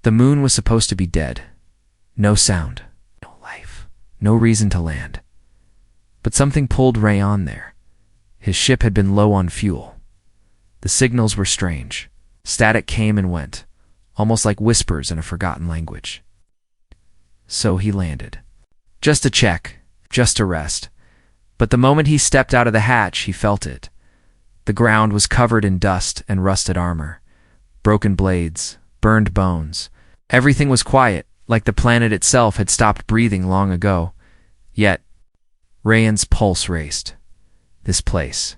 The moon was supposed to be dead. No sound, no life, no reason to land. But something pulled Rayon there. His ship had been low on fuel. The signals were strange. Static came and went, almost like whispers in a forgotten language. So he landed. Just to check, just to rest. But the moment he stepped out of the hatch, he felt it. The ground was covered in dust and rusted armor, broken blades, burned bones. Everything was quiet, like the planet itself had stopped breathing long ago. Yet, Rayon's pulse raced. This place.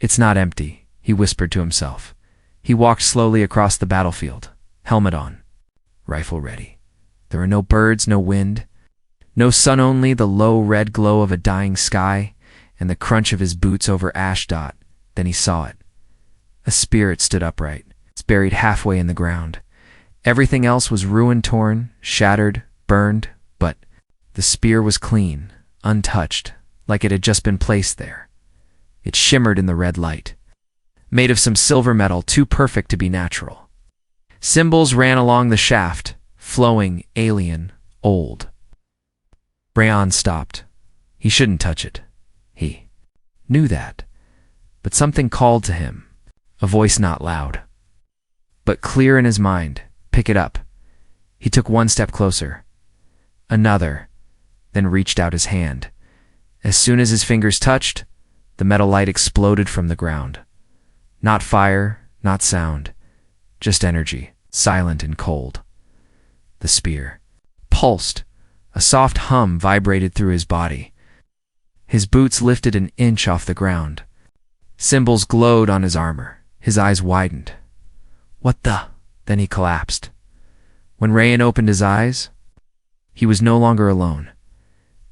It's not empty, he whispered to himself. He walked slowly across the battlefield, helmet on, rifle ready. There were no birds, no wind, no sun, only the low red glow of a dying sky and the crunch of his boots over Ashdot. Then he saw it. A spear. It stood upright. It's buried halfway in the ground. Everything else was ruin-torn, shattered, burned, but the spear was clean, untouched, like it had just been placed there. It shimmered in the red light, made of some silver metal too perfect to be natural. Symbols ran along the shaft, flowing, alien, old. Rayon stopped. He shouldn't touch it. He knew that. But something called to him, a voice not loud, but clear in his mind. Pick it up. He took one step closer. Another, then reached out his hand. As soon as his fingers touched, the metal light exploded from the ground. Not fire, not sound, just energy, silent and cold. The spear pulsed. A soft hum vibrated through his body. His boots lifted an inch off the ground. Symbols glowed on his armor. His eyes widened. What the? Then he collapsed. When Rayon opened his eyes, he was no longer alone.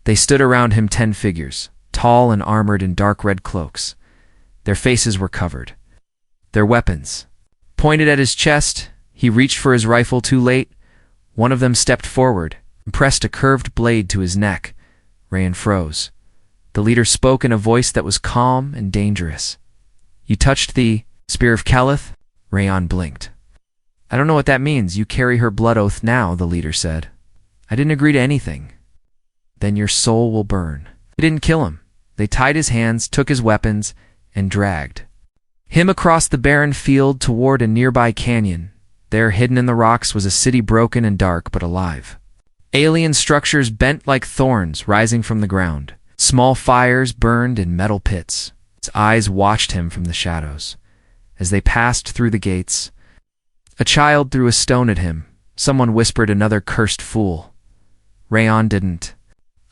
They stood around him 10 figures, tall and armored in dark red cloaks. Their faces were covered. Their weapons pointed at his chest. He reached for his rifle too late. One of them stepped forward and pressed a curved blade to his neck. Rayon froze. The leader spoke in a voice that was calm and dangerous. You touched the spear of Calith? Rayon blinked. I don't know what that means. You carry her blood oath now, the leader said. I didn't agree to anything. Then your soul will burn. They didn't kill him. They tied his hands, took his weapons, and dragged him across the barren field toward a nearby canyon. There, hidden in the rocks, was a city broken and dark, but alive. Alien structures bent like thorns rising from the ground. Small fires burned in metal pits. Its eyes watched him from the shadows. As they passed through the gates, a child threw a stone at him. Someone whispered, another cursed fool. Rayon didn't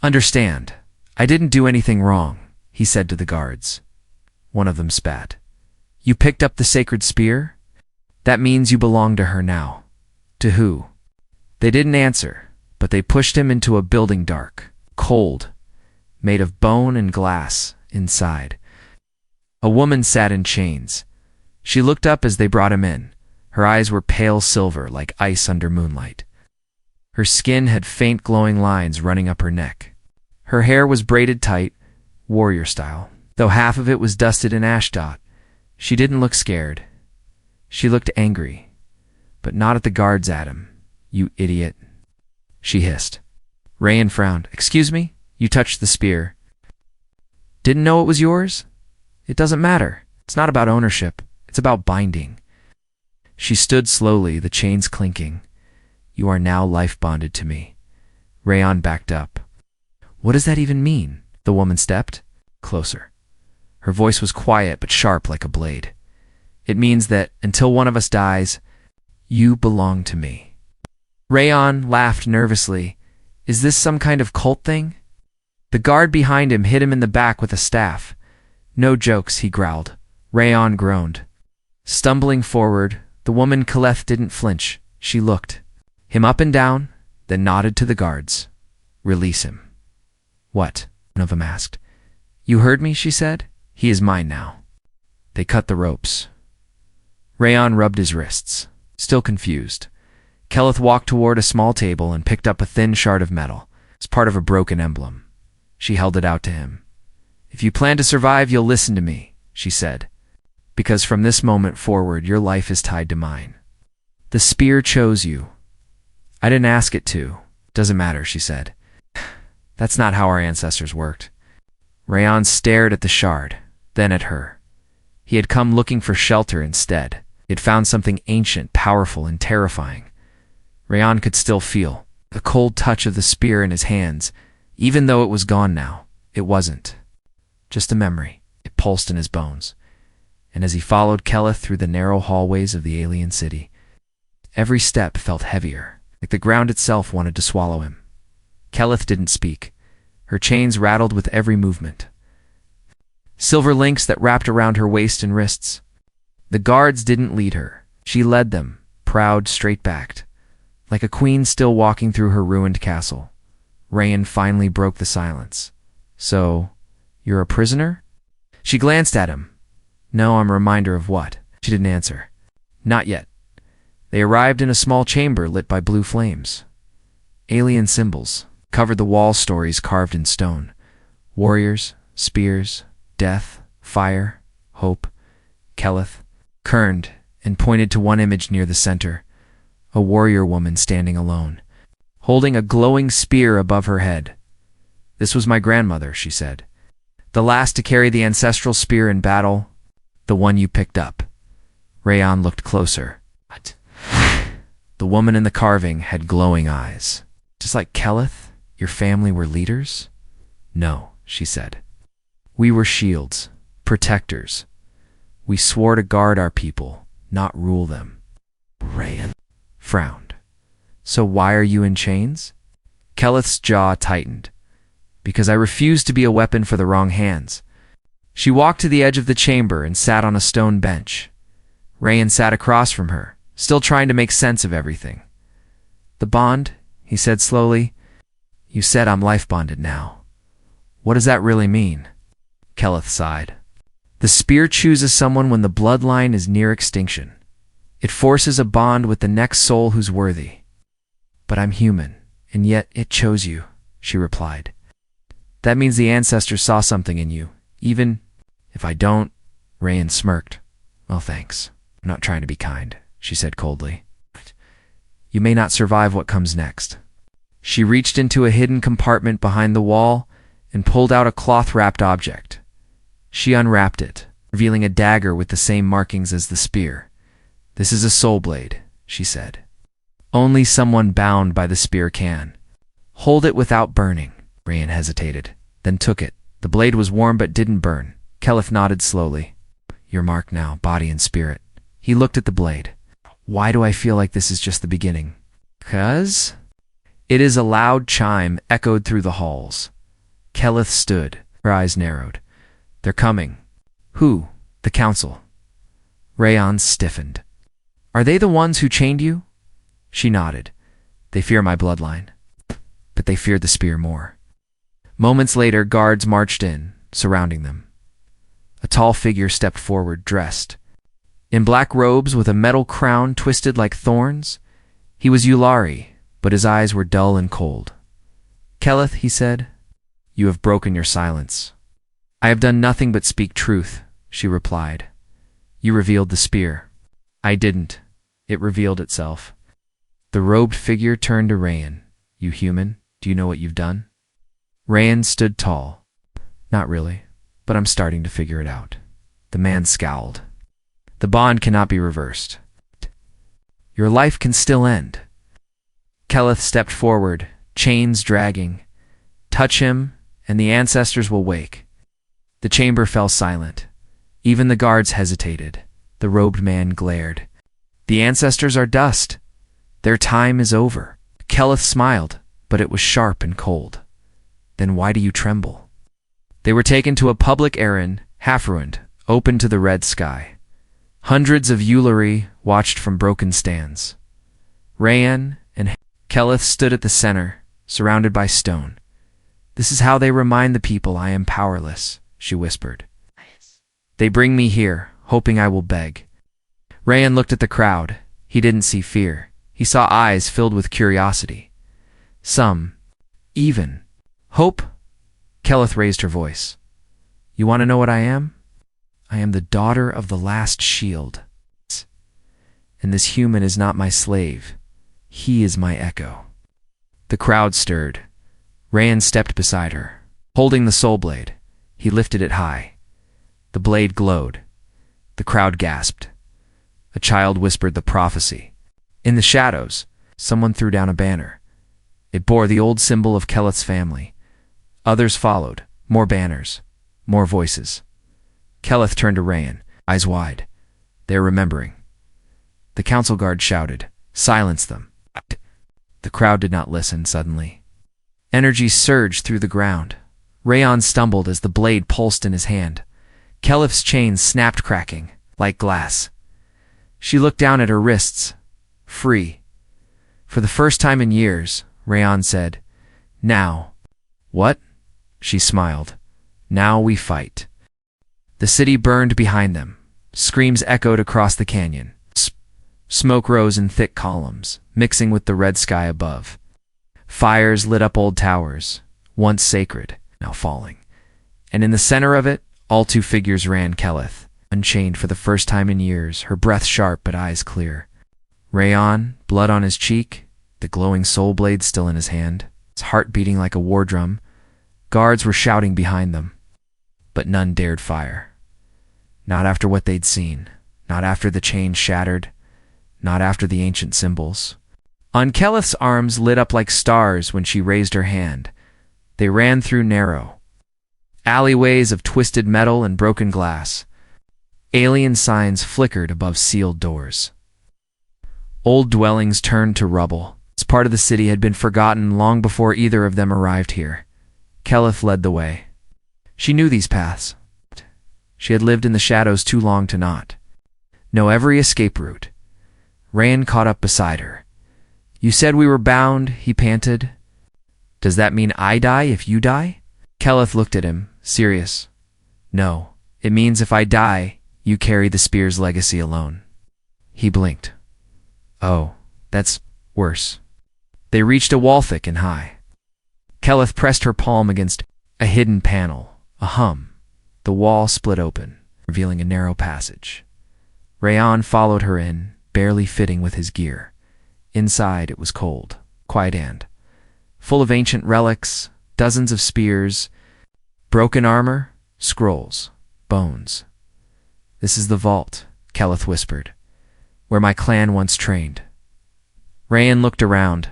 understand. I didn't do anything wrong, he said to the guards. One of them spat. You picked up the sacred spear? That means you belong to her now. To who? They didn't answer, but they pushed him into a building dark, cold, made of bone and glass inside. A woman sat in chains. She looked up as they brought him in. Her eyes were pale silver like ice under moonlight. Her skin had faint glowing lines running up her neck. Her hair was braided tight, warrior style, though half of it was dusted in Ashdot. She didn't look scared. She looked angry, but not at the guards. At him. You idiot, she hissed. Rayon frowned. Excuse me? You touched the spear. Didn't know it was yours? It doesn't matter. It's not about ownership. It's about binding. She stood slowly, the chains clinking. You are now life-bonded to me. Rayon backed up. What does that even mean? The woman stepped closer. Her voice was quiet but sharp like a blade. It means that until one of us dies, you belong to me. Rayon laughed nervously. Is this some kind of cult thing? The guard behind him hit him in the back with a staff. No jokes, he growled. Rayon groaned. Stumbling forward, the woman Caleth didn't flinch. She looked him up and down, then nodded to the guards. Release him. What? One of them asked. You heard me, she said. He is mine now. They cut the ropes. Rayon rubbed his wrists, still confused. Caleth walked toward a small table and picked up a thin shard of metal. It's part of a broken emblem. She held it out to him. If you plan to survive, you'll listen to me, she said. Because from this moment forward, your life is tied to mine. The spear chose you. I didn't ask it to. Doesn't matter, she said. That's not how our ancestors worked. Rayan stared at the shard, then at her. He had come looking for shelter instead. He had found something ancient, powerful, and terrifying. Rayan could still feel the cold touch of the spear in his hands. Even though it was gone now, it wasn't. Just a memory. It pulsed in his bones. And as he followed Keleth through the narrow hallways of the alien city, every step felt heavier, like the ground itself wanted to swallow him. Keleth didn't speak. Her chains rattled with every movement. Silver links that wrapped around her waist and wrists. The guards didn't lead her. She led them, proud, straight-backed, like a queen still walking through her ruined castle. Rayan finally broke the silence. So, you're a prisoner? She glanced at him. No, I'm a reminder of what? She didn't answer. Not yet. They arrived in a small chamber lit by blue flames. Alien symbols covered the wall, stories carved in stone. Warriors, spears, death, fire, hope. Keleth turned and pointed to one image near the center, a warrior woman standing alone, holding a glowing spear above her head. This was my grandmother, she said. The last to carry the ancestral spear in battle, the one you picked up. Rayan looked closer. What? The woman in the carving had glowing eyes. Just like Keleth, your family were leaders? No, she said. We were shields, protectors. We swore to guard our people, not rule them. Rayan frowned. So why are you in chains? Keleth's jaw tightened. Because I refused to be a weapon for the wrong hands. She walked to the edge of the chamber and sat on a stone bench. Rayan sat across from her, still trying to make sense of everything. The bond, he said slowly. You said I'm life bonded now. What does that really mean? Keleth sighed. The spear chooses someone when the bloodline is near extinction. It forces a bond with the next soul who's worthy. But I'm human, and yet it chose you, she replied. That means the ancestors saw something in you, even if I don't. Rayan smirked. Well, thanks. I'm not trying to be kind, she said coldly. You may not survive what comes next. She reached into a hidden compartment behind the wall and pulled out a cloth-wrapped object. She unwrapped it, revealing a dagger with the same markings as the spear. This is a soul blade, she said. Only someone bound by the spear can. Hold it without burning. Rayan hesitated, then took it. The blade was warm but didn't burn. Keleth nodded slowly. You're marked now, body and spirit. He looked at the blade. Why do I feel like this is just the beginning? 'Cause? It is a loud chime echoed through the halls. Keleth stood, her eyes narrowed. They're coming. Who? The council. Rayan stiffened. Are they the ones who chained you? She nodded. They fear my bloodline. But they feared the spear more. Moments later, guards marched in, surrounding them. A tall figure stepped forward, dressed in black robes with a metal crown twisted like thorns. He was Yulari, but his eyes were dull and cold. Keleth, he said, you have broken your silence. I have done nothing but speak truth, she replied. You revealed the spear. I didn't. It revealed itself. The robed figure turned to Rayan. You human, do you know what you've done? Rayan stood tall. Not really, but I'm starting to figure it out. The man scowled. The bond cannot be reversed. Your life can still end. Keleth stepped forward, chains dragging. Touch him, and the ancestors will wake. The chamber fell silent. Even the guards hesitated. The robed man glared. The ancestors are dust. Their time is over. Keleth smiled, but it was sharp and cold. Then why do you tremble? They were taken to a public errand, half-ruined, open to the red sky. Hundreds of Yulari watched from broken stands. Rayan and Keleth stood at the center, surrounded by stone. This is how they remind the people I am powerless, she whispered. They bring me here, hoping I will beg. Rayan looked at the crowd. He didn't see fear. He saw eyes filled with curiosity. Some, even, hope. Keleth raised her voice. You want to know what I am? I am the daughter of the last shield. And this human is not my slave. He is my echo. The crowd stirred. Rayan stepped beside her. Holding the soul blade, he lifted it high. The blade glowed. The crowd gasped. A child whispered the prophecy. In the shadows, someone threw down a banner. It bore the old symbol of Keleth's family. Others followed. More banners. More voices. Keleth turned to Rayan, eyes wide. They're remembering. The council guard shouted, "Silence them." The crowd did not listen suddenly. Energy surged through the ground. Rayan stumbled as the blade pulsed in his hand. Keleth's chains snapped, cracking like glass. She looked down at her wrists. Free. For the first time in years, Rayan said, "Now." "What?" She smiled. "Now we fight." The city burned behind them. Screams echoed across the canyon. Smoke rose in thick columns, mixing with the red sky above. Fires lit up old towers, once sacred, now falling. And in the center of it, all two figures ran: Keleth, unchained for the first time in years, her breath sharp but eyes clear. Rayan, blood on his cheek, the glowing soul blade still in his hand, his heart beating like a war drum. Guards were shouting behind them, but none dared fire. Not after what they'd seen, not after the chains shattered, not after the ancient symbols. On Keleth's arms lit up like stars when she raised her hand. They ran through narrow alleyways of twisted metal and broken glass. Alien signs flickered above sealed doors. Old dwellings turned to rubble. This part of the city had been forgotten long before either of them arrived here. Keleth led the way. She knew these paths. She had lived in the shadows too long to not know every escape route. Rayan caught up beside her. "You said we were bound," he panted. "Does that mean I die if you die?" Keleth looked at him, serious. "No, it means if I die, you carry the spear's legacy alone." He blinked. "Oh, that's worse." They reached a wall thick and high. Keleth pressed her palm against a hidden panel, a hum. The wall split open, revealing a narrow passage. Rayan followed her in, barely fitting with his gear. Inside it was cold, quiet and full of ancient relics, dozens of spears, broken armor, scrolls, bones. "This is the vault," Keleth whispered, "where my clan once trained." Rayan looked around.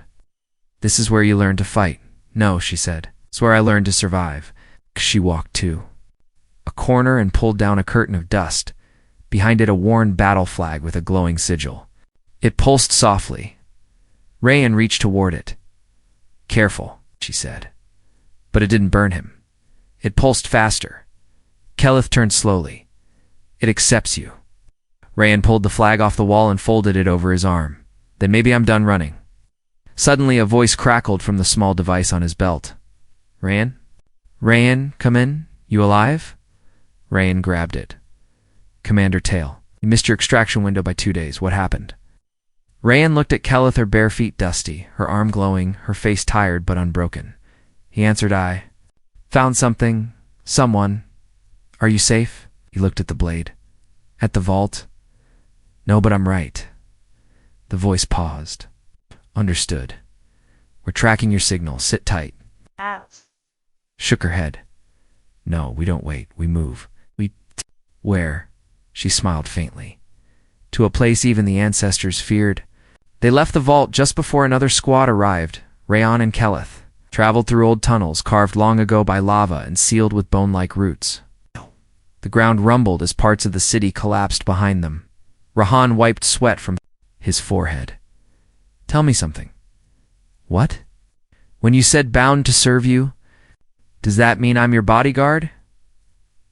"This is where you learned to fight." "No," she said. "It's where I learned to survive." She walked to a corner and pulled down a curtain of dust. Behind it a worn battle flag with a glowing sigil. It pulsed softly. Rayan reached toward it. "Careful," she said. But it didn't burn him. It pulsed faster. Keleth turned slowly. "It accepts you." Rayan pulled the flag off the wall and folded it over his arm. "Then maybe I'm done running." Suddenly a voice crackled from the small device on his belt. "Rayan? Rayan, come in. You alive?" Rayan grabbed it. "Commander Tail, you missed your extraction window by 2 days. What happened?" Rayan looked at Keleth, her bare feet dusty, her arm glowing, her face tired but unbroken. He answered, "I found something. Someone. Are you safe?" He looked at the blade. "At the vault?" "No, but I'm right." The voice paused. "Understood. We're tracking your signal. Sit tight." Shook her head. "No, we don't wait. We move. Where?" She smiled faintly. "To a place even the ancestors feared." They left the vault just before another squad arrived. Rayan and Keleth traveled through old tunnels carved long ago by lava and sealed with bone-like roots. The ground rumbled as parts of the city collapsed behind them. Rahan wiped sweat from his forehead. "Tell me something." "What?" "When you said bound to serve you, does that mean I'm your bodyguard?"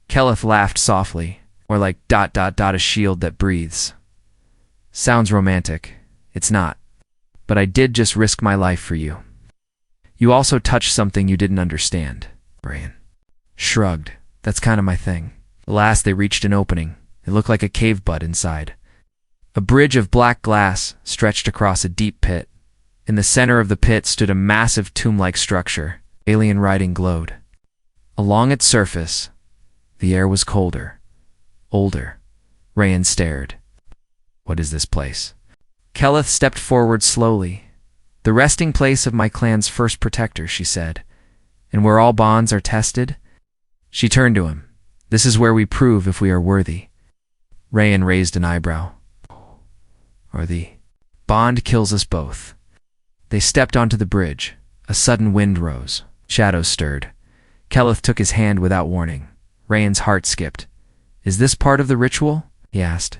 Keleth laughed softly, or like ... a shield that breathes. "Sounds romantic. It's not. But I did just risk my life for you." "You also touched something you didn't understand." Rayan shrugged. "That's kind of my thing." At last they reached an opening. It looked like a cave butt inside. A bridge of black glass stretched across a deep pit. In the center of the pit stood a massive tomb-like structure. Alien writing glowed. Along its surface, the air was colder, older. Rayan stared. "What is this place?" Keleth stepped forward slowly. The resting place of my clan's first protector, she said. And where all bonds are tested? She turned to him. This is where we prove if we are worthy. Rayan raised an eyebrow. Or the bond kills us both. They stepped onto the bridge. A sudden wind rose. Shadows stirred. Keleth took his hand without warning. Rayan's heart skipped. Is this part of the ritual? He asked.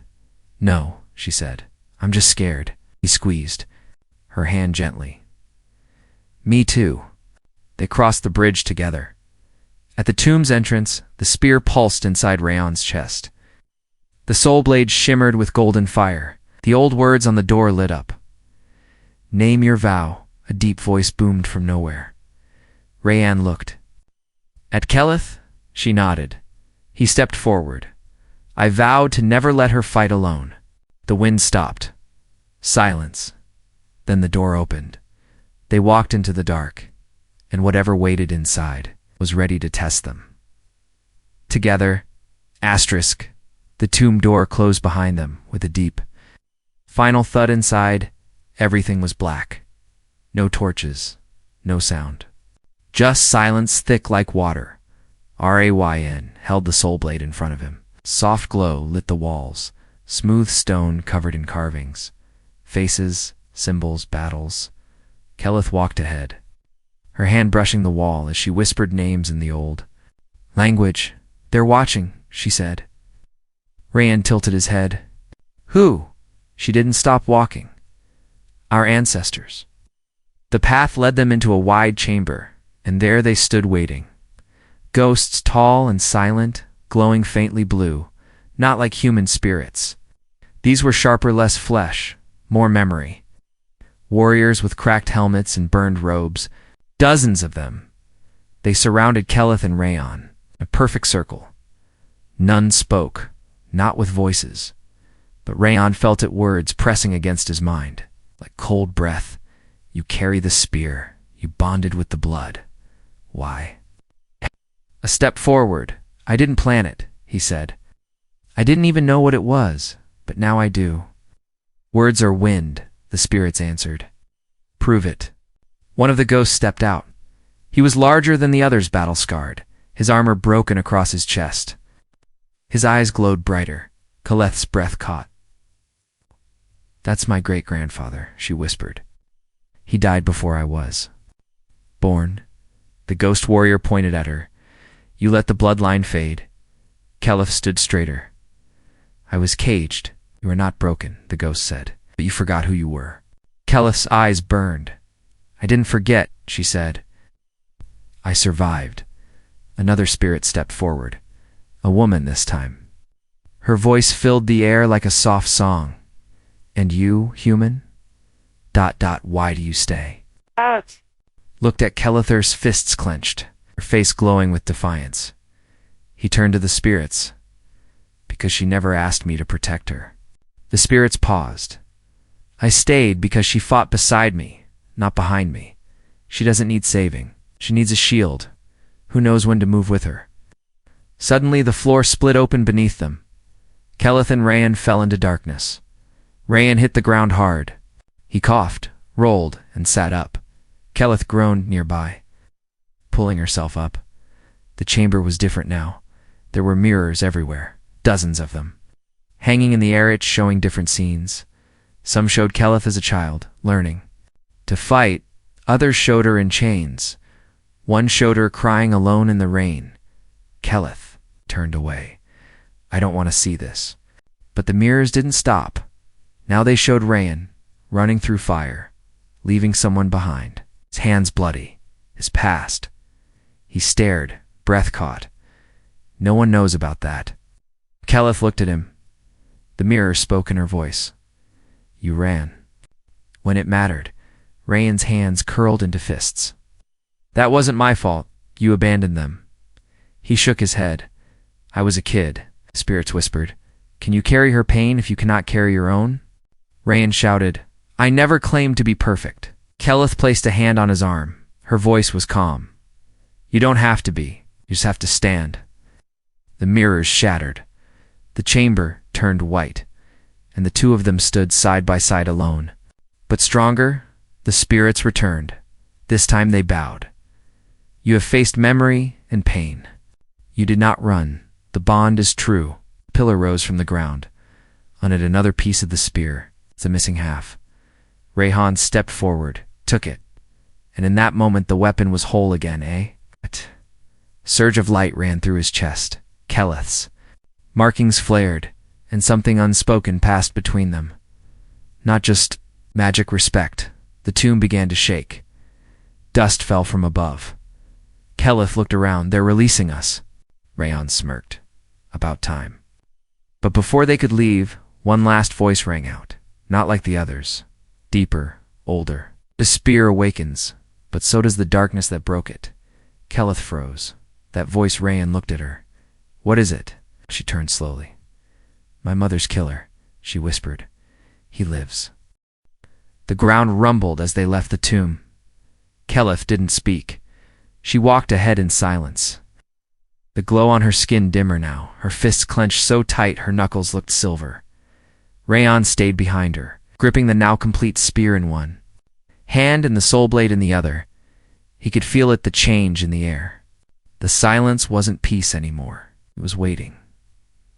No, she said. I'm just scared. He squeezed her hand gently. Me too. They crossed the bridge together. At the tomb's entrance, the spear pulsed inside Rayan's chest. The soul blade shimmered with golden fire. The old words on the door lit up. Name your vow, a deep voice boomed from nowhere. Rayan looked. At Keleth? She nodded. He stepped forward. I vowed to never let her fight alone. The wind stopped. Silence. Then the door opened. They walked into the dark, and whatever waited inside was ready to test them. Together, the tomb door closed behind them with a deep, final thud inside. Everything was black. No torches, no sound. Just silence thick like water. Rayan held the soul blade in front of him. Soft glow lit the walls, smooth stone covered in carvings. Faces, symbols, battles. Keleth walked ahead, her hand brushing the wall as she whispered names in the old language. They're watching, she said. Rayan tilted his head. Who? She didn't stop walking. Our ancestors. The path led them into a wide chamber, and there they stood waiting. Ghosts tall and silent, glowing faintly blue, not like human spirits. These were sharper, less flesh, more memory. Warriors with cracked helmets and burned robes, dozens of them. They surrounded Keleth and Rayan, a perfect circle. None spoke, not with voices, but Rayan felt it words pressing against his mind, like cold breath. You carry the spear, you bonded with the blood. Why? A step forward. I didn't plan it, he said. I didn't even know what it was, but now I do. Words are wind, the spirits answered. Prove it. One of the ghosts stepped out. He was larger than the others, battle-scarred, his armor broken across his chest. His eyes glowed brighter. Keleth's breath caught. That's my great-grandfather, she whispered. He died before I was born. The ghost warrior pointed at her. You let the bloodline fade. Keleth stood straighter. I was caged. You are not broken, the ghost said, but you forgot who you were. Keleth's eyes burned. I didn't forget, she said. I survived. Another spirit stepped forward. A woman this time. Her voice filled the air like a soft song. And you, human? ... Why do you stay? Looked at Keleth's fists clenched, her face glowing with defiance. He turned to the spirits. Because she never asked me to protect her. The spirits paused. I stayed because she fought beside me, not behind me. She doesn't need saving. She needs a shield. Who knows when to move with her? Suddenly the floor split open beneath them. Keleth and Rayan fell into darkness. Rayan hit the ground hard. He coughed, rolled, and sat up. Keleth groaned nearby, pulling herself up. The chamber was different now. There were mirrors everywhere, dozens of them. Hanging in the air, each showing different scenes. Some showed Keleth as a child, learning to fight. Others showed her in chains. One showed her crying alone in the rain. Keleth turned away. I don't want to see this. But the mirrors didn't stop. Now they showed Rayan, running through fire, leaving someone behind, his hands bloody, his past. He stared, breath caught. No one knows about that. Keleth looked at him. The mirror spoke in her voice. You ran. When it mattered, Rayan's hands curled into fists. That wasn't my fault. You abandoned them. He shook his head. I was a kid, spirits whispered. Can you carry her pain if you cannot carry your own? Rayan shouted. I never claimed to be perfect. Keleth placed a hand on his arm. Her voice was calm. You don't have to be. You just have to stand. The mirrors shattered. The chamber turned white, and the two of them stood side by side alone. But stronger, the The spirits returned. This time they bowed. You have faced memory and pain. You did not run. The bond is true. A pillar rose from the ground. On it another piece of the spear, the missing half. Rayhan stepped forward, took it, and in that moment the weapon was whole again, eh? A surge of light ran through his chest. Keleth's markings flared, and something unspoken passed between them. Not just magic respect. The tomb began to shake. Dust fell from above. Keleth looked around. They're releasing us. Rayhan smirked. About time. But before they could leave, one last voice rang out. Not like the others. Deeper, older. The spear awakens, but so does the darkness that broke it. Keleth froze. That voice Rayhan looked at her. What is it? She turned slowly. My mother's killer, she whispered. He lives. The ground rumbled as they left the tomb. Keleth didn't speak. She walked ahead in silence. The glow on her skin dimmer now, her fists clenched so tight her knuckles looked silver. Rayhan stayed behind her, gripping the now complete spear in one hand and the soul blade in the other. He could feel it, the change in the air. The silence wasn't peace anymore. It was waiting.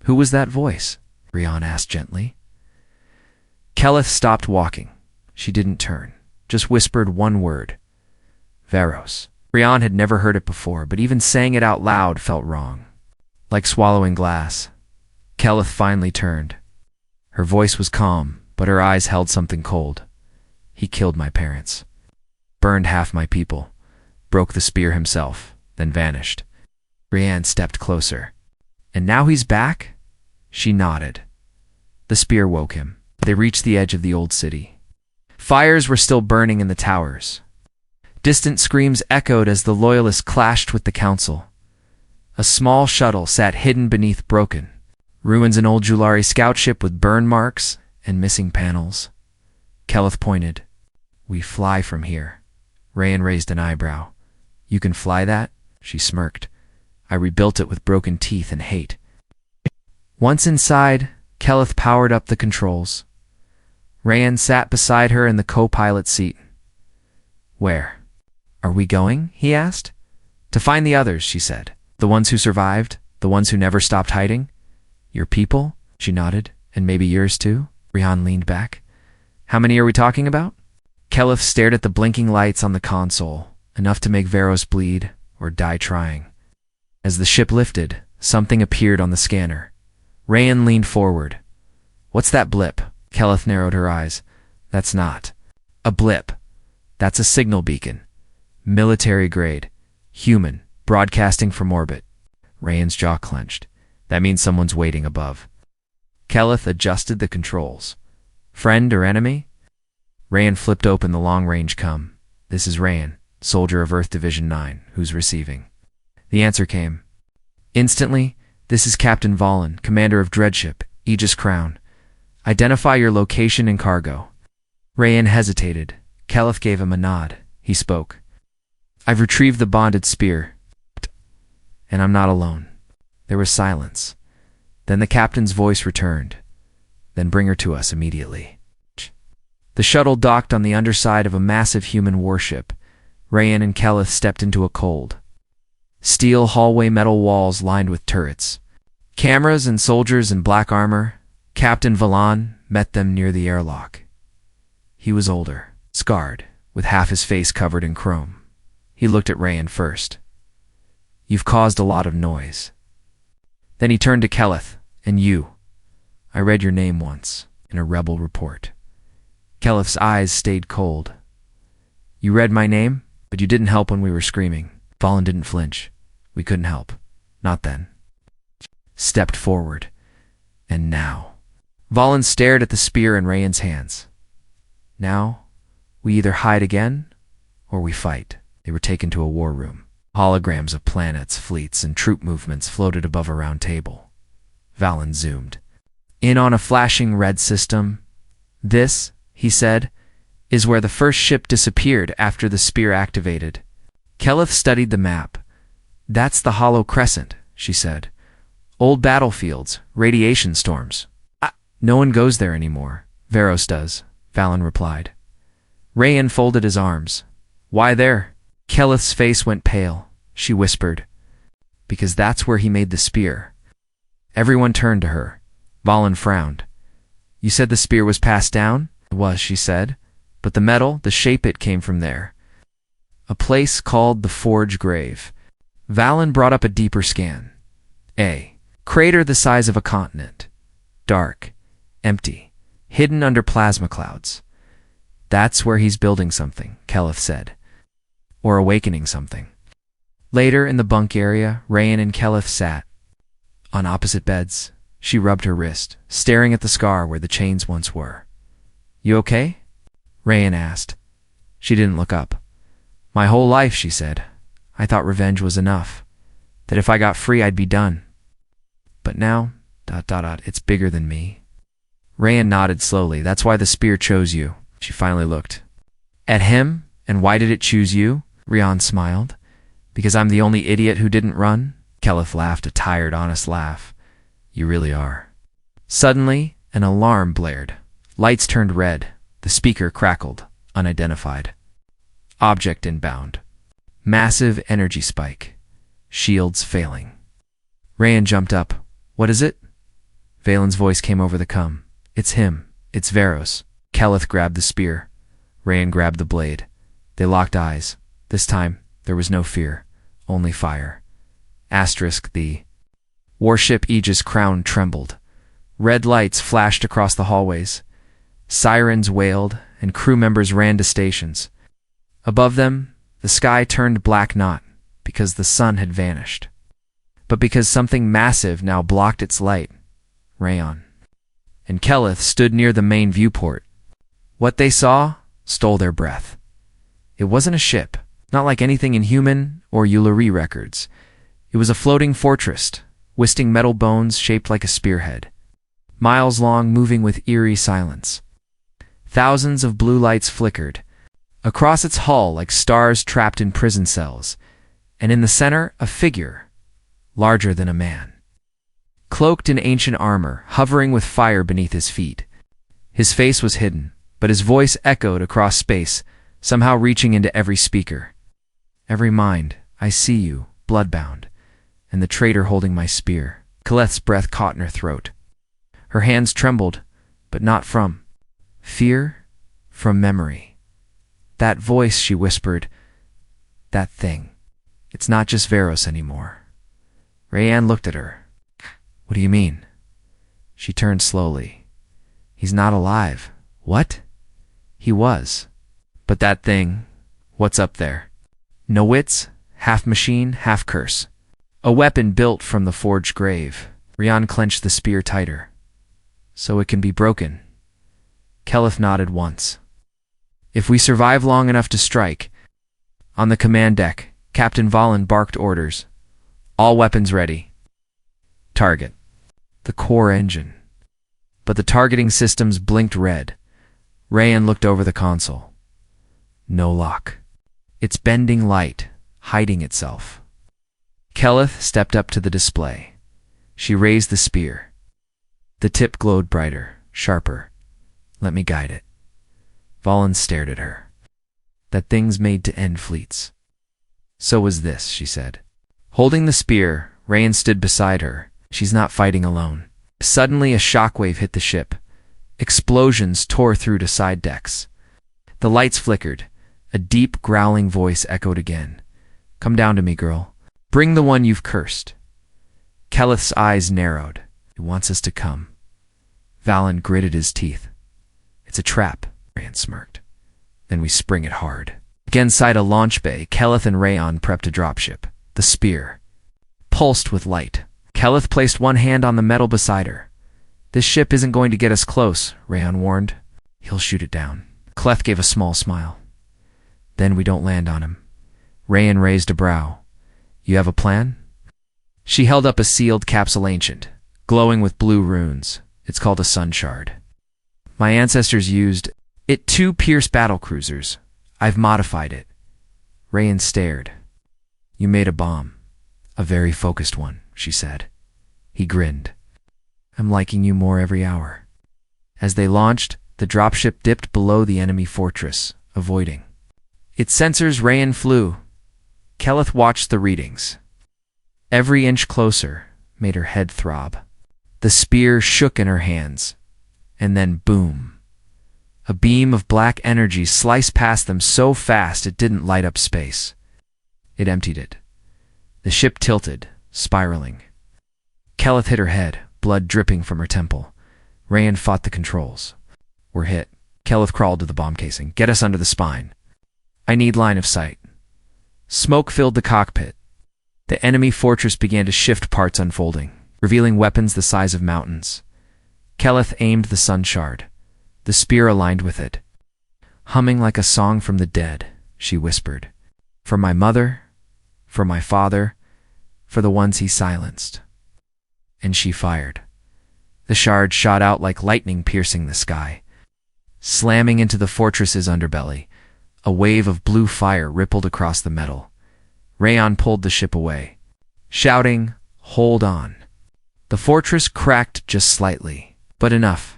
Who was that voice? Rayhan asked gently. Keleth stopped walking. She didn't turn, just whispered one word. Veros. Rayhan had never heard it before, but even saying it out loud felt wrong. Like swallowing glass. Keleth finally turned. Her voice was calm, but her eyes held something cold. He killed my parents. Burned half my people. Broke the spear himself, then vanished. Rayhan stepped closer. And now he's back? She nodded. The spear woke him. They reached the edge of the old city. Fires were still burning in the towers. Distant screams echoed as the loyalists clashed with the council. A small shuttle sat hidden beneath broken ruins, an old Julari scout ship with burn marks and missing panels. Keleth pointed. We fly from here. Rayhan raised an eyebrow. You can fly that? She smirked. I rebuilt it with broken teeth and hate. Once inside, Keleth powered up the controls. Rayhan sat beside her in the co-pilot seat. Where are we going? He asked. To find the others, she said. The ones who survived, the ones who never stopped hiding. Your people? She nodded. And maybe yours too? Rayhan leaned back. How many are we talking about? Keleth stared at the blinking lights on the console, enough to make Veros bleed or die trying. As the ship lifted, something appeared on the scanner. Rayhan leaned forward. What's that blip? Keleth narrowed her eyes. That's not a blip. That's a signal beacon. Military grade. Human. Broadcasting from orbit. Rayhan's jaw clenched. That means someone's waiting above. Keleth adjusted the controls. Friend or enemy? Rayhan flipped open the long-range comm. This is Rayhan, soldier of Earth Division 9, who's receiving. The answer came. Instantly, this is Captain Valen, commander of Dreadship, Aegis Crown. Identify your location and cargo. Rayhan hesitated. Keleth gave him a nod. He spoke. I've retrieved the bonded spear. And I'm not alone. There was silence. Then the captain's voice returned. Then bring her to us immediately. The shuttle docked on the underside of a massive human warship. Rayhan and Keleth stepped into a cold steel hallway, metal walls lined with turrets. Cameras and soldiers in black armor. Captain Valen met them near the airlock. He was older, scarred, with half his face covered in chrome. He looked at Rayhan first. You've caused a lot of noise. Then he turned to Keleth. And you. I read your name once, in a rebel report. Keleth's eyes stayed cold. You read my name, but you didn't help when we were screaming. Valen didn't flinch. We couldn't help. Not then. Stepped forward. And now. Valen stared at the spear in Rayhan's hands. Now, we either hide again, or we fight. They were taken to a war room. Holograms of planets, fleets, and troop movements floated above a round table. Valen zoomed in on a flashing red system. This, he said, is where the first ship disappeared after the spear activated. Keleth studied the map. That's the Hollow Crescent, she said. Old battlefields, radiation storms. No one goes there anymore. Veros does, Valen replied. Rayan folded his arms. Why there? Keleth's face went pale. She whispered, because that's where he made the spear. Everyone turned to her. Valen frowned. You said the spear was passed down? It was, she said. But the metal, the shape, it came from there. A place called the Forge Grave. Valen brought up a deeper scan. A crater the size of a continent. Dark, empty, hidden under plasma clouds. That's where he's building something, Keleth said. Or awakening something. Later, in the bunk area, Rayan and Keleth sat. On opposite beds, she rubbed her wrist, staring at the scar where the chains once were. You okay? Rayan asked. She didn't look up. My whole life, she said. I thought revenge was enough. That if I got free, I'd be done. But now, it's bigger than me. Rayan nodded slowly. That's why the spear chose you. She finally looked at him. And why did it choose you? Rayan smiled. Because I'm the only idiot who didn't run? Keleth laughed, a tired, honest laugh. You really are. Suddenly, an alarm blared. Lights turned red. The speaker crackled, unidentified. Object inbound. Massive energy spike. Shields failing. Rayan jumped up. What is it? Valen's voice came over the comm. It's him. It's Veros. Keleth grabbed the spear. Rayan grabbed the blade. They locked eyes. This time, there was no fear, only fire. Asterisk, the warship Aegis crown trembled. Red lights flashed across the hallways. Sirens wailed, and crew members ran to stations. Above them, the sky turned black not because the sun had vanished, but because something massive now blocked its light. Rayan and Keleth stood near the main viewport. What they saw stole their breath. It wasn't a ship, not like anything in human or Ulari records. It was a floating fortress, twisting metal bones shaped like a spearhead, miles long, moving with eerie silence. Thousands of blue lights flickered across its hull like stars trapped in prison cells, and in the center, a figure, larger than a man, cloaked in ancient armor, hovering with fire beneath his feet. His face was hidden, but his voice echoed across space, somehow reaching into every speaker. Every mind, I see you, bloodbound, and the traitor holding my spear. Keleth's breath caught in her throat. Her hands trembled, but not from fear, from memory. That voice, she whispered, that thing. It's not just Veros anymore. Rayan looked at her. What do you mean? She turned slowly. He's not alive. What? He was. But that thing, what's up there? No wits, half machine, half curse. A weapon built from the forged grave. Rayan clenched the spear tighter. So it can be broken. Keleth nodded once. If we survive long enough to strike. On the command deck, Captain Valen barked orders. All weapons ready. Target. The core engine. But the targeting systems blinked red. Rayan looked over the console. No lock. It's bending light, hiding itself. Keleth stepped up to the display. She raised the spear. The tip glowed brighter, sharper. Let me guide it. Valen stared at her. That thing's made to end fleets. So was this, she said. Holding the spear, Rayan stood beside her. She's not fighting alone. Suddenly a shockwave hit the ship. Explosions tore through to side decks. The lights flickered. A deep, growling voice echoed again. Come down to me, girl. Bring the one you've cursed. Keleth's eyes narrowed. He wants us to come. Valen gritted his teeth. It's a trap, Rayan smirked. Then we spring it hard. Inside a launch bay, Keleth and Rayan prepped a dropship. The spear pulsed with light. Keleth placed one hand on the metal beside her. This ship isn't going to get us close, Rayan warned. He'll shoot it down. Keleth gave a small smile. Then we don't land on him. Rayan raised a brow. You have a plan? She held up a sealed capsule ancient, glowing with blue runes. It's called a sun shard. My ancestors used it to pierce battle cruisers. I've modified it. Rayan stared. You made a bomb. A very focused one, she said. He grinned. I'm liking you more every hour. As they launched, the dropship dipped below the enemy fortress, avoiding. Its sensors Rayan flew. Keleth watched the readings. Every inch closer made her head throb. The spear shook in her hands, and then boom. A beam of black energy sliced past them so fast it didn't light up space. It emptied it. The ship tilted, spiraling. Keleth hit her head, blood dripping from her temple. Rayan fought the controls. We're hit. Keleth crawled to the bomb casing. Get us under the spine. I need line of sight. Smoke filled the cockpit. The enemy fortress began to shift, parts unfolding, revealing weapons the size of mountains. Keleth aimed the sun shard. The spear aligned with it. Humming like a song from the dead, she whispered, "For my mother, for my father, for the ones he silenced." And she fired. The shard shot out like lightning, piercing the sky. Slamming into the fortress's underbelly, a wave of blue fire rippled across the metal. Rayan pulled the ship away, shouting, "Hold on." The fortress cracked just slightly, but enough.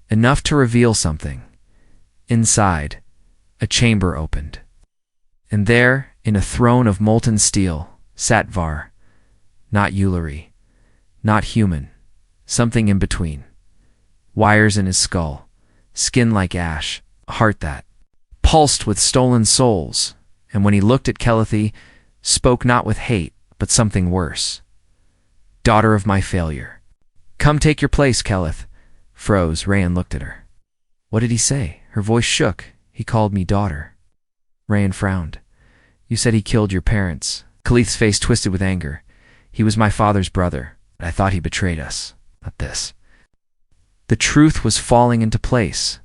Enough to reveal something. Inside, a chamber opened. And there, in a throne of molten steel, sat Var. Not Ulari. Not human. Something in between. Wires in his skull. Skin like ash. A heart that pulsed with stolen souls. And when he looked at Keleth, spoke not with hate, but something worse. "Daughter of my failure. Come take your place, Keleth." Froze. Rayan looked at her. "What did he say?" Her voice shook. "He called me daughter." Rayan frowned. "You said he killed your parents." Keleth's face twisted with anger. "He was my father's brother. I thought he betrayed us. Not this." The truth was falling into place.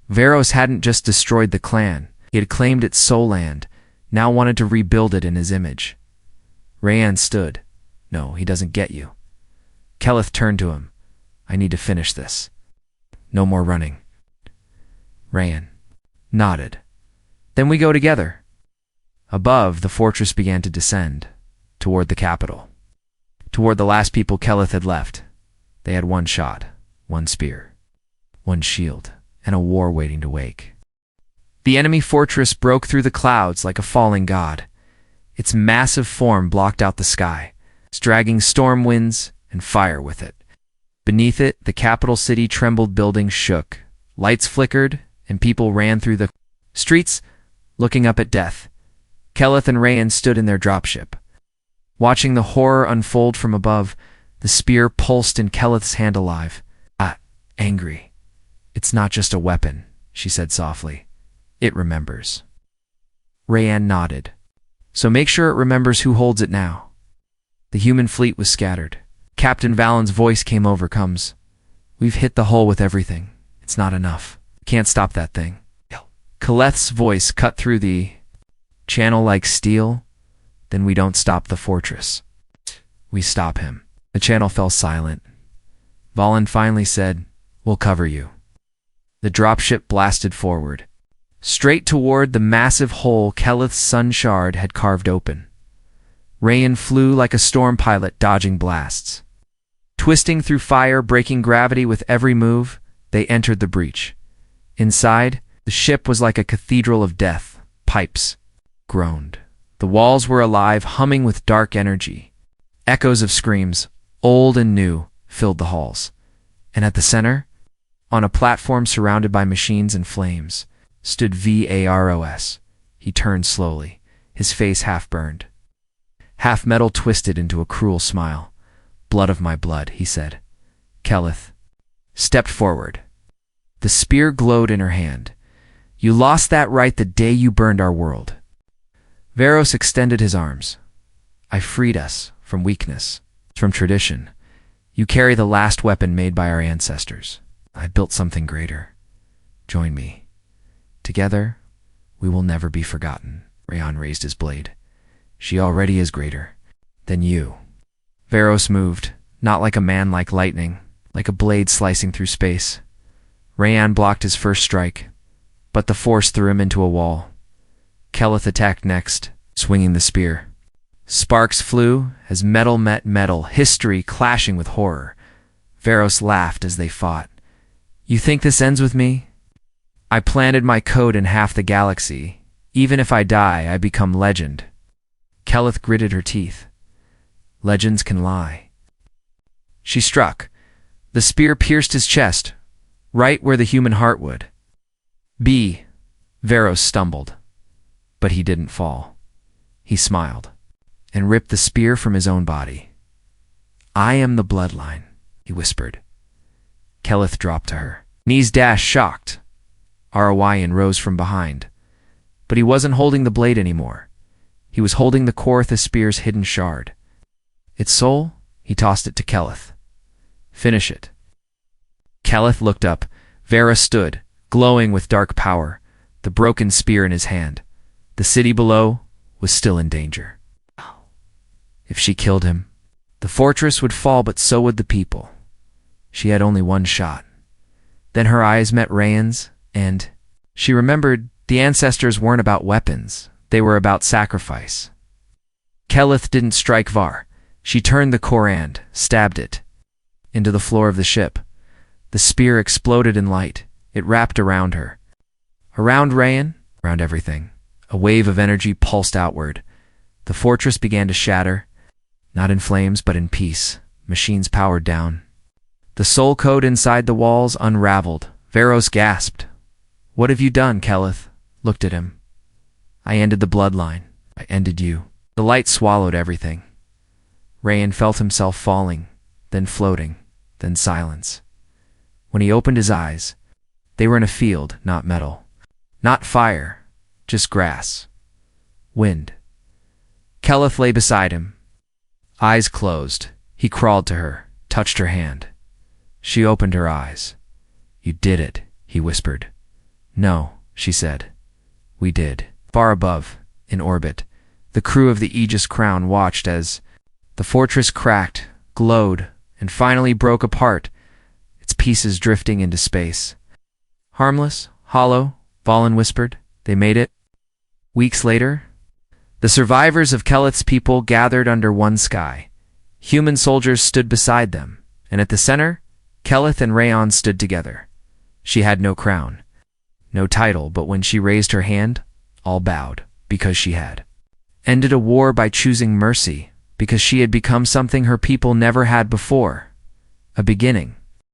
Veros hadn't just destroyed the clan. He had claimed its soul land, now wanted to rebuild it in his image. Rayan stood. "No, he doesn't get you." Keleth turned to him. "I need to finish this. No more running." Rayan nodded. "Then we go together." Above, the fortress began to descend, toward the capital. Toward the last people Keleth had left. They had one shot, one spear, one shield, and a war waiting to wake. The enemy fortress broke through the clouds like a falling god. Its massive form blocked out the sky, dragging storm winds and fire with it. Beneath it, the capital city trembled, buildings shook, lights flickered, and people ran through the streets, looking up at death. Keleth and Rayan stood in their dropship. Watching the horror unfold from above, the spear pulsed in Keleth's hand alive. Angry. "It's not just a weapon," she said softly. "It remembers." Rayan nodded. "So make sure it remembers who holds it now." The human fleet was scattered. Captain Valen's voice came over. "We've hit the hull with everything. It's not enough. Can't stop that thing." Keleth's voice cut through the channel like steel. "Then we don't stop the fortress. We stop him." The channel fell silent. Valen finally said, "We'll cover you." The dropship blasted forward, straight toward the massive hole Keleth's sun shard had carved open. Rayan flew like a storm pilot, dodging blasts. Twisting through fire, breaking gravity with every move, they entered the breach. Inside, the ship was like a cathedral of death. Pipes groaned. The walls were alive, humming with dark energy. Echoes of screams, old and new, filled the halls. And at the center, on a platform surrounded by machines and flames, stood Veros. He turned slowly, his face half burned. Half metal twisted into a cruel smile. "Blood of my blood," he said. Keleth stepped forward. The spear glowed in her hand. "You lost that right the day you burned our world." Veros extended his arms. "I freed us from weakness, from tradition. You carry the last weapon made by our ancestors. I built something greater. Join me. Together, we will never be forgotten." Rayan raised his blade. "She already is greater than you." Veros moved, not like a man, like lightning, like a blade slicing through space. Rayan blocked his first strike, but the force threw him into a wall. Keleth attacked next, swinging the spear. Sparks flew as metal met metal, history clashing with horror. Veros laughed as they fought. "You think this ends with me?" I planted my code in half the galaxy. Even if I die, I become legend. Keleth gritted her teeth. Legends can lie. She struck. The spear pierced his chest, right where the human heart would. Veros stumbled, but he didn't fall. He smiled and ripped the spear from his own body. I am the bloodline, he whispered. Keleth dropped to her. Knees dashed, shocked. Arawayan rose from behind, but he wasn't holding the blade anymore. He was holding the Korath's spear's hidden shard. Its soul? He tossed it to Keleth. Finish it. Keleth looked up. Veros stood, glowing with dark power, the broken spear in his hand. The city below was still in danger. If she killed him, the fortress would fall, but so would the people. She had only one shot. Then her eyes met Rayan's, and she remembered the ancestors weren't about weapons. They were about sacrifice. Keleth didn't strike Var. She turned the Korand, stabbed it into the floor of the ship. The spear exploded in light. It wrapped around her. Around Rayan, around everything. A wave of energy pulsed outward. The fortress began to shatter, not in flames, but in peace. Machines powered down. The soul code inside the walls unraveled. Veros gasped. What have you done, Keleth? Looked at him. I ended the bloodline. I ended you. The light swallowed everything. Rayan felt himself falling, then floating, then silence. When he opened his eyes, they were in a field, not metal. Not fire, just grass. Wind. Keleth lay beside him. Eyes closed. He crawled to her, touched her hand. She opened her eyes. You did it, he whispered. No, she said. We did. Far above, in orbit, the crew of the Aegis Crown watched as the fortress cracked, glowed, and finally broke apart, its pieces drifting into space. Harmless, hollow, Valen whispered. They made it. Weeks later, the survivors of Keleth's people gathered under one sky. Human soldiers stood beside them, and at the center, Keleth and Rayan stood together. She had no crown, no title, but when she raised her hand, all bowed, because she had ended a war by choosing mercy, because she had become something her people never had before, a beginning.